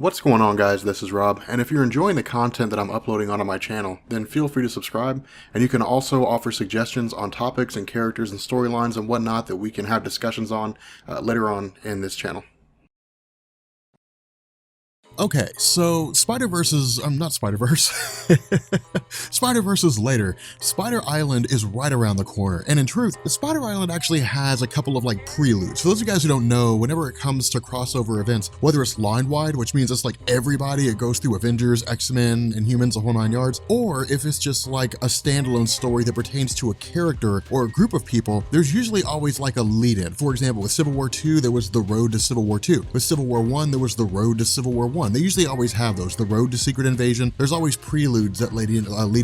What's going on, guys? This is Rob, and if you're enjoying the content that I'm uploading onto my channel, then feel free to subscribe, and you can also offer suggestions on topics and characters and storylines and whatnot that we can have discussions on later on in this channel. Okay, so Spider-Verse is, not Spider-Verse, Spider-Verse is later. Spider Island is right around the corner, and in truth, the Spider Island actually has a couple of preludes. For those of you guys who don't know, whenever it comes to crossover events, whether it's line-wide, which means it's everybody, it goes through Avengers, X-Men, Inhumans, the whole 9 yards, or if it's just a standalone story that pertains to a character or a group of people, there's usually always a lead-in. For example, with Civil War II, there was the road to Civil War II. With Civil War I, there was the road to Civil War I. They usually always have those. The road to Secret Invasion, there's always preludes that lead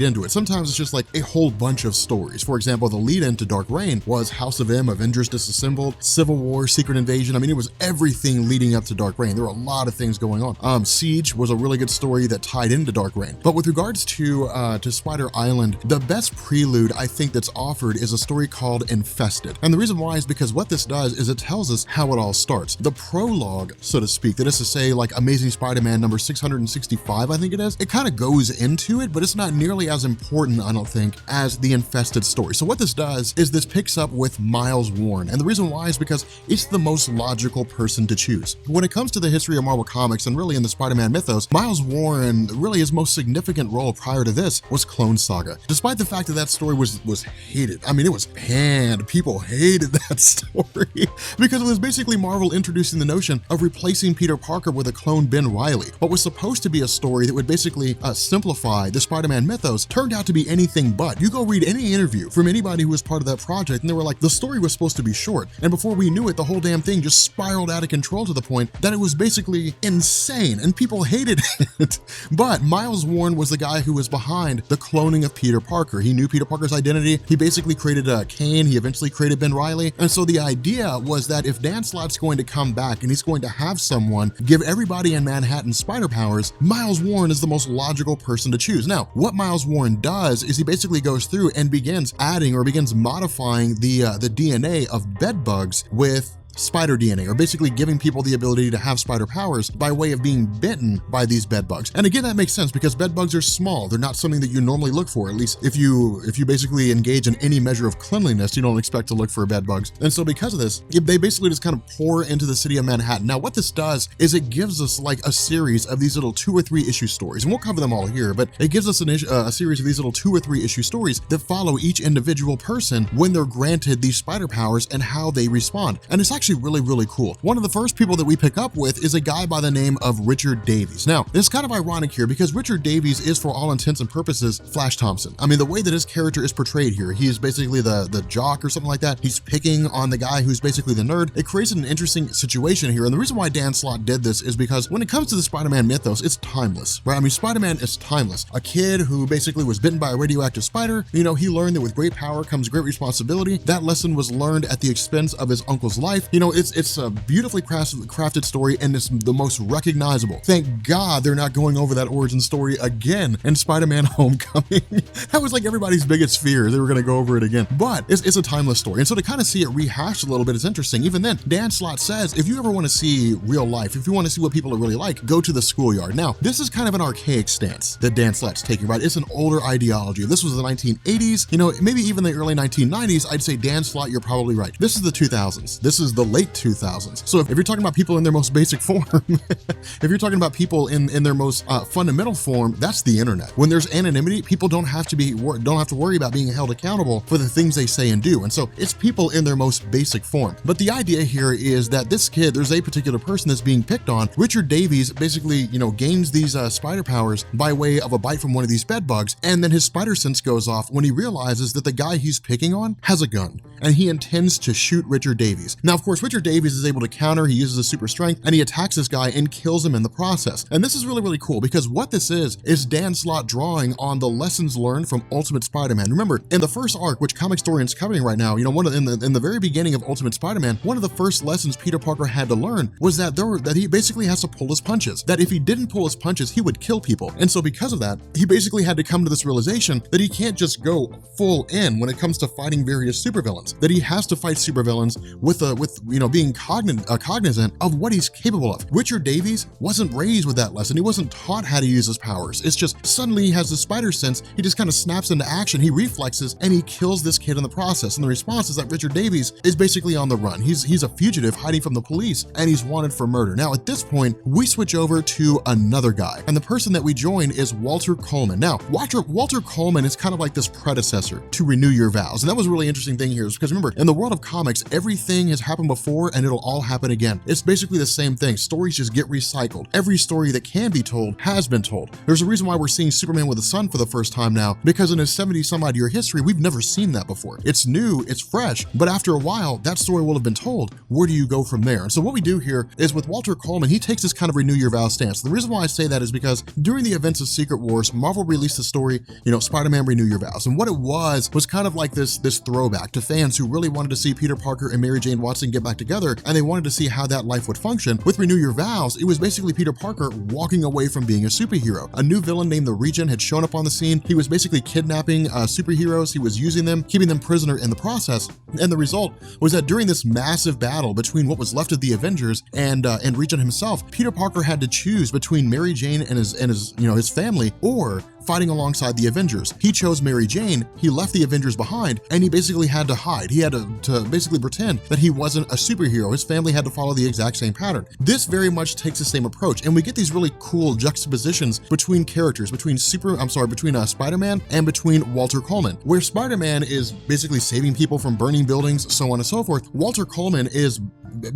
into it. Sometimes it's just a whole bunch of stories. For example, the lead into Dark Reign was House of M, Avengers Disassembled, Civil War, Secret Invasion. I mean, it was everything leading up to Dark Reign. There were a lot of things going on. Siege was a really good story that tied into Dark Reign. But with regards to Spider Island, the best prelude I think that's offered is a story called Infested. And the reason why is because what this does is it tells us how it all starts. The prologue, so to speak, that is to say Amazing Spider-Man number 665, I think it is, it kind of goes into it, but it's not nearly as important, I don't think, as the Infested story. So what this does is this picks up with Miles Warren. And the reason why is because it's the most logical person to choose. When it comes to the history of Marvel Comics and really in the Spider-Man mythos, Miles Warren, really his most significant role prior to this was Clone Saga. Despite the fact that that story was hated. I mean, it was panned. People hated that story because it was basically Marvel introducing the notion of replacing Peter Parker with a clone Ben Reilly. What was supposed to be a story that would basically simplify the Spider-Man mythos turned out to be anything but. You go read any interview from anybody who was part of that project and they were the story was supposed to be short. And before we knew it, the whole damn thing just spiraled out of control to the point that it was basically insane and people hated it. But Miles Warren was the guy who was behind the cloning of Peter Parker. He knew Peter Parker's identity. He basically created Kane. He eventually created Ben Reilly. And so the idea was that if Dan Slott's going to come back and he's going to have someone give everybody in Manhattan spider powers, Miles Warren is the most logical person to choose. Now, what Miles Warren does is he basically goes through and begins adding or begins modifying the DNA of bed bugs with spider DNA, or basically giving people the ability to have spider powers by way of being bitten by these bed bugs. And again, that makes sense because bed bugs are small. They're not something that you normally look for. At least if you basically engage in any measure of cleanliness, you don't expect to look for bed bugs. And so because of this, they basically just kind of pour into the city of Manhattan. Now, what this does is it gives us a series of these little 2 or 3 issue stories, and we'll cover them all here, but it gives us a series of these little 2 or 3 issue stories that follow each individual person when they're granted these spider powers and how they respond. And it's actually really cool. One of the first people that we pick up with is a guy by the name of Richard Davies. Now, it's kind of ironic here because Richard Davies is, for all intents and purposes, Flash Thompson. I mean, the way that his character is portrayed here, he is basically the jock or something like that. He's picking on the guy who's basically the nerd. It creates an interesting situation here. And the reason why Dan Slott did this is because when it comes to the Spider-Man mythos, it's timeless, right? I mean, Spider-Man is timeless. A kid who basically was bitten by a radioactive spider, he learned that with great power comes great responsibility. That lesson was learned at the expense of his uncle's life. It's a beautifully crafted story, and it's the most recognizable. Thank God they're not going over that origin story again in Spider-Man Homecoming. That was everybody's biggest fear. They were going to go over it again. But it's a timeless story. And so to kind of see it rehashed a little bit is interesting. Even then, Dan Slott says, if you ever want to see real life, if you want to see what people are really like, go to the schoolyard. Now, this is kind of an archaic stance that Dan Slott's taking, right? It's an older ideology. This was the 1980s, maybe even the early 1990s. I'd say, Dan Slott, you're probably right. This is the 2000s. This is the late 2000s. So if you're talking about people in their most basic form, if you're talking about people in their most fundamental form, that's the internet. When there's anonymity, people don't have to worry about being held accountable for the things they say and do. And so it's people in their most basic form. But the idea here is that this kid, there's a particular person that's being picked on. Richard Davies basically, gains these spider powers by way of a bite from one of these bed bugs. And then his spider sense goes off when he realizes that the guy he's picking on has a gun and he intends to shoot Richard Davies. Now, of course, Richard Davies is able to counter, he uses his super strength, and he attacks this guy and kills him in the process. And this is really cool because what this is Dan Slott drawing on the lessons learned from Ultimate Spider-Man. Remember, in the first arc, which Comic Historian's covering right now, in the very beginning of Ultimate Spider-Man, one of the first lessons Peter Parker had to learn was that he basically has to pull his punches. That if he didn't pull his punches, he would kill people. And so because of that, he basically had to come to this realization that he can't just go full in when it comes to fighting various supervillains. That he has to fight supervillains with being cognizant of what he's capable of. Richard Davies wasn't raised with that lesson. He wasn't taught how to use his powers. It's just suddenly he has the spider sense. He just kind of snaps into action. He reflexes and he kills this kid in the process. And the response is that Richard Davies is basically on the run. He's a fugitive hiding from the police, and he's wanted for murder. Now, at this point, we switch over to another guy, and the person that we join is Walter Coleman. Now, Walter Coleman is kind of like this predecessor to Renew Your Vows. And that was a really interesting thing here, is because remember, in the world of comics, everything has happened before and it'll all happen again. It's basically the same thing. Stories just get recycled. Every story that can be told has been told. There's a reason why we're seeing Superman with a son for the first time now, because in his 70 some odd year history, we've never seen that before. It's new, it's fresh, but after a while, that story will have been told. Where do you go from there? And so what we do here is with Walter Coleman, he takes this kind of Renew Your Vows stance. The reason why I say that is because during the events of Secret Wars, Marvel released the story, Spider-Man Renew Your Vows. And what it was kind of like this throwback to fans who really wanted to see Peter Parker and Mary Jane Watson get back together, and they wanted to see how that life would function. With Renew Your Vows, it was basically Peter Parker walking away from being a superhero. A new villain named the Regent had shown up on the scene. He was basically kidnapping superheroes. He was using them, keeping them prisoner in the process. And the result was that during this massive battle between what was left of the Avengers and Regent himself, Peter Parker had to choose between Mary Jane and his family, or fighting alongside the Avengers. He chose Mary Jane, he left the Avengers behind, and he basically had to hide. He had to basically pretend that he wasn't a superhero. His family had to follow the exact same pattern. This very much takes the same approach, and we get these really cool juxtapositions between characters, between Spider-Man and between Walter Coleman, where Spider-Man is basically saving people from burning buildings, so on and so forth. Walter Coleman is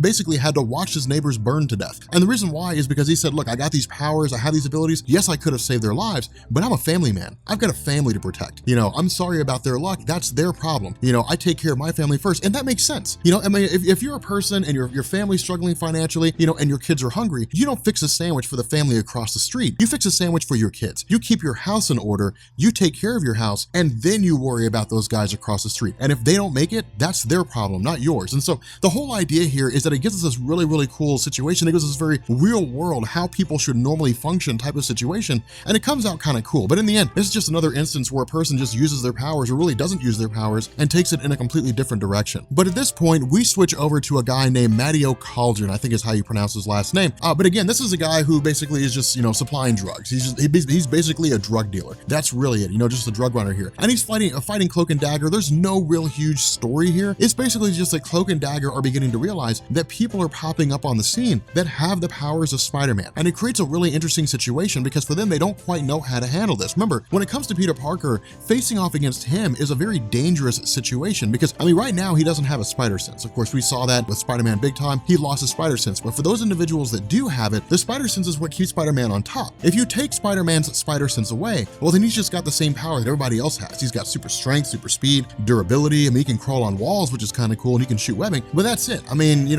basically had to watch his neighbors burn to death. And the reason why is because he said, look, I got these powers, I have these abilities. Yes, I could have saved their lives, but I'm a family man. I've got a family to protect. I'm sorry about their luck. That's their problem. I take care of my family first. And that makes sense. I mean, if you're a person and your family's struggling financially, and your kids are hungry, you don't fix a sandwich for the family across the street. You fix a sandwich for your kids. You keep your house in order, you take care of your house, and then you worry about those guys across the street. And if they don't make it, that's their problem, not yours. And so the whole idea here is that it gives us this really, really cool situation. It gives us this very real world, how people should normally function type of situation. And it comes out kind of cool. But in the end, this is just another instance where a person just uses their powers or really doesn't use their powers and takes it in a completely different direction. But at this point, we switch over to a guy named Matteo Cauldron, I think is how you pronounce his last name. But again, this is a guy who basically is just, supplying drugs. He's basically a drug dealer. That's really it, just a drug runner here. And he's fighting Cloak and Dagger. There's no real huge story here. It's basically just that Cloak and Dagger are beginning to realize that people are popping up on the scene that have the powers of Spider-Man. And it creates a really interesting situation because for them, they don't quite know how to handle this. Remember, when it comes to Peter Parker, facing off against him is a very dangerous situation because, right now he doesn't have a spider sense. Of course, we saw that with Spider-Man big time. He lost his spider sense. But for those individuals that do have it, the spider sense is what keeps Spider-Man on top. If you take Spider-Man's spider sense away, well, then he's just got the same power that everybody else has. He's got super strength, super speed, durability. He can crawl on walls, which is kind of cool, and he can shoot webbing, but that's it.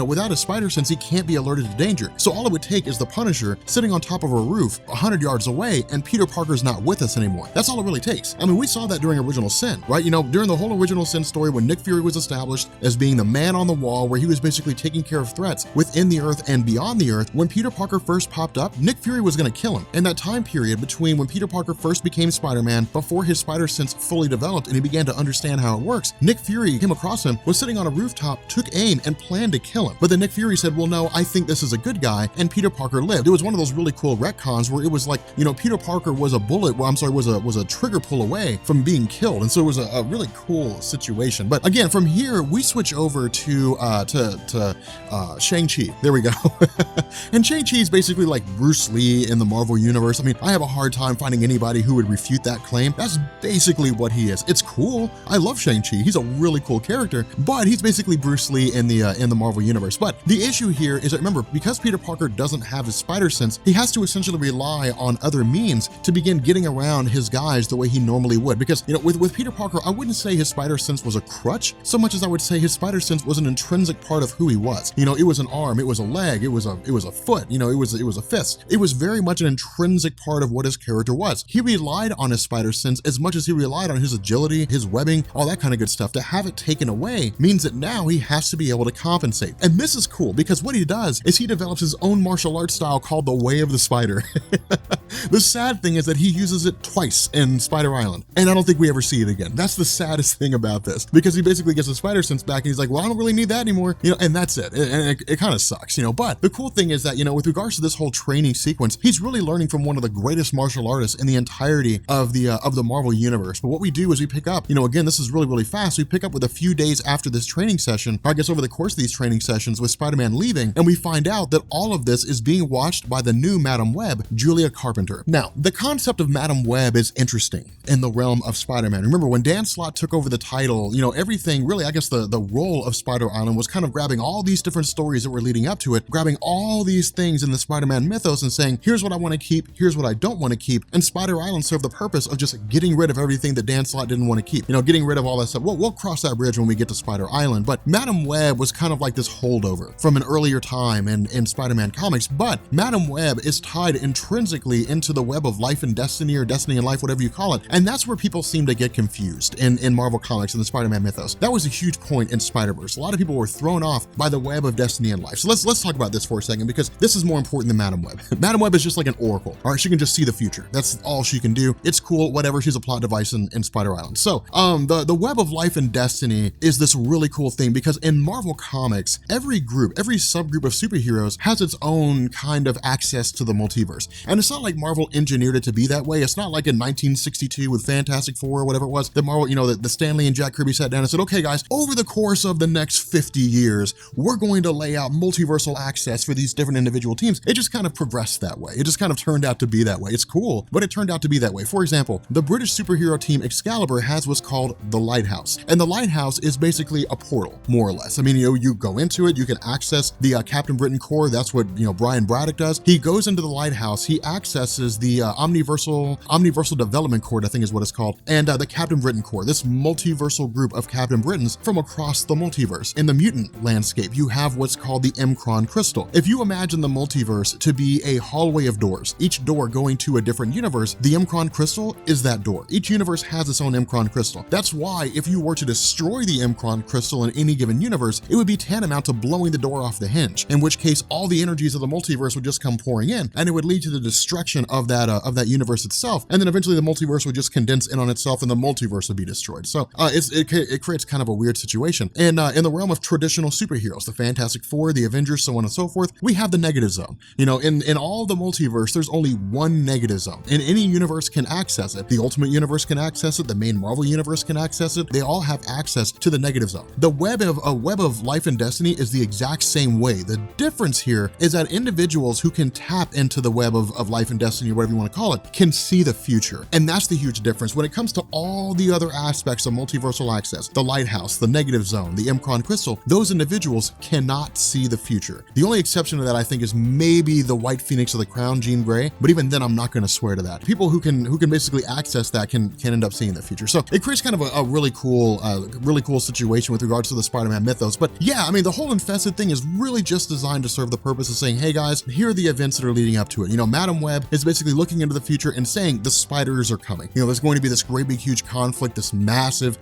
Without a spider sense, he can't be alerted to danger. So all it would take is the Punisher sitting on top of a roof 100 yards away, and Peter Parker's not with us anymore. That's all it really takes. We saw that during Original Sin, right? During the whole Original Sin story, when Nick Fury was established as being the man on the wall, where he was basically taking care of threats within the Earth and beyond the Earth, when Peter Parker first popped up, Nick Fury was going to kill him. In that time period between when Peter Parker first became Spider-Man, before his spider sense fully developed and he began to understand how it works, Nick Fury came across him, was sitting on a rooftop, took aim, and planned to kill him. But then Nick Fury said, well, no, I think this is a good guy, and Peter Parker lived. It was one of those really cool retcons where it was like, Peter Parker was a trigger pull away from being killed. And so it was a really cool situation. But again, from here, we switch over to Shang Chi. There we go. And Shang Chi is basically like Bruce Lee in the Marvel universe. I have a hard time finding anybody who would refute that claim. That's basically what he is. It's cool. I love Shang Chi. He's a really cool character, but he's basically Bruce Lee in the Marvel universe. But the issue here is that, remember, because Peter Parker doesn't have his spider sense, he has to essentially rely on other means to begin getting around his guys the way he normally would. Because, with Peter Parker, I wouldn't say his spider sense was a crutch so much as I would say his spider sense was an intrinsic part of who he was. It was an arm, it was a leg, it was a foot, it was a fist. It was very much an intrinsic part of what his character was. He relied on his spider sense as much as he relied on his agility, his webbing, all that kind of good stuff. To have it taken away means that now he has to be able to compensate. And this is cool because what he does is he develops his own martial arts style called the Way of the Spider. The sad thing is that he uses it twice in Spider Island, and I don't think we ever see it again. That's the saddest thing about this, because he basically gets the SpiderSense back and he's like, well, I don't really need that anymore, and that's it. And it kind of sucks, but the cool thing is that, with regards to this whole training sequence, he's really learning from one of the greatest martial artists in the entirety of the Marvel universe. But what we do is we pick up, again, this is really, really fast. We pick up with a few days after this training session, or I guess over the course of these training sessions with Spider-Man leaving, and we find out that all of this is being watched by the new Madam Web, Julia Carpenter. Now, the concept of Madam Web is interesting in the realm of Spider-Man. Remember, when Dan Slott took over the title, everything really, I guess the role of Spider Island was kind of grabbing all these different stories that were leading up to it, grabbing all these things in the Spider-Man mythos and saying, here's what I want to keep, here's what I don't want to keep. And Spider Island served the purpose of just getting rid of everything that Dan Slott didn't want to keep, getting rid of all that stuff. We'll cross that bridge when we get to Spider Island, but Madam Web was kind of like this holdover from an earlier time in Spider-Man comics, but Madam Web is tied intrinsically into the web of life and destiny, or destiny and life, whatever you call it. And that's where people seem to get confused in Marvel Comics and the Spider-Man mythos. That was a huge point in Spider-Verse. A lot of people were thrown off by the web of destiny and life. So let's talk about this for a second, because this is more important than Madam Web. Madam Web is just like an oracle. All right, she can just see the future. That's all she can do. It's cool, whatever. She's a plot device in Spider Island. So the web of life and destiny is this really cool thing, because in Marvel Comics, every group, every subgroup of superheroes has its own kind of access to the multiverse. And it's not like Marvel engineered it to be that way. It's not like in 1962 with Fantastic Four or whatever it was, that Marvel, the Stan Lee and Jack Kirby sat down and said, okay guys, over the course of the next 50 years, we're going to lay out multiversal access for these different individual teams. It just kind of progressed that way. It just kind of turned out to be that way. It's cool, but it turned out to be that way. For example, the British superhero team Excalibur has what's called the Lighthouse. And the Lighthouse is basically a portal, more or less. I mean, you go into it, you can access the Captain Britain Corps. That's what, Brian Braddock does. He goes into the Lighthouse, he accesses the Omniversal Development Corps, I think is what it's called, and the Captain Britain Corps, this multiversal group of Captain Britons from across the multiverse. In the mutant landscape, you have what's called the Mcron Crystal. If you imagine the multiverse to be a hallway of doors, each door going to a different universe, the Mcron Crystal is that door. Each universe has its own Mcron Crystal. That's why if you were to destroy the Mcron Crystal in any given universe, it would be tantamount to blowing the door off the hinge, in which case all the energies of the multiverse would just come pouring in, and it would lead to the destruction of that universe itself, and then eventually the multiverse would just condense in on itself and the multiverse would be destroyed. So it creates kind of a weird situation. And in the realm of traditional superheroes, the Fantastic Four, the Avengers, so on and so forth, we have the negative zone. In all the multiverse, there's only one negative zone, and any universe can access it. The Ultimate Universe can access it, the main Marvel Universe can access it. They all have access to the negative zone. The web of life and destiny is the exact same way. The difference here is that individuals who can tap into the web of life and destiny, or whatever you want to call it, can see the future. And that's the huge difference. When it comes to all the other aspects of multiversal access, the Lighthouse, the negative zone, the Mcron Crystal, those individuals cannot see the future. The only exception to that, I think, is maybe the White Phoenix of the Crown, Jean Grey, but even then I'm not going to swear to that. People who can basically access that can end up seeing the future. So it creates kind of a really cool situation with regards to the Spider-Man mythos. But yeah, I mean, the whole infested thing is really just designed to serve the purpose of saying, hey guys, here are the events that are leading up to it. Madam Web is basically looking into the future and saying the spiders are coming. There's going to be this great big huge conflict, this massive,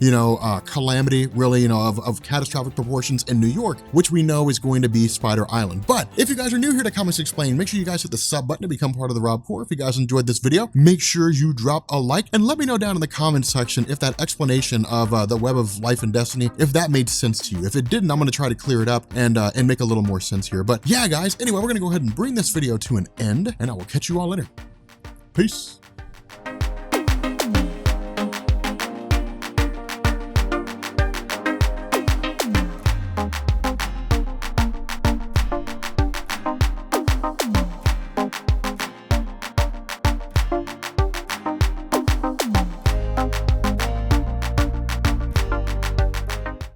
calamity, really, of catastrophic proportions in New York, which we know is going to be Spider Island. But if you guys are new here to Comics Explained, make sure you guys hit the sub button to become part of the Rob Corps. If you guys enjoyed this video, make sure you drop a like and let me know down in the comments section if that explanation of the web of life and destiny, if that made sense to you. If it didn't, I'm going to try to clear it up and make a little more sense here. But yeah, guys, anyway, we're going to go ahead and bring this video to an end, and I will catch you all later. Peace.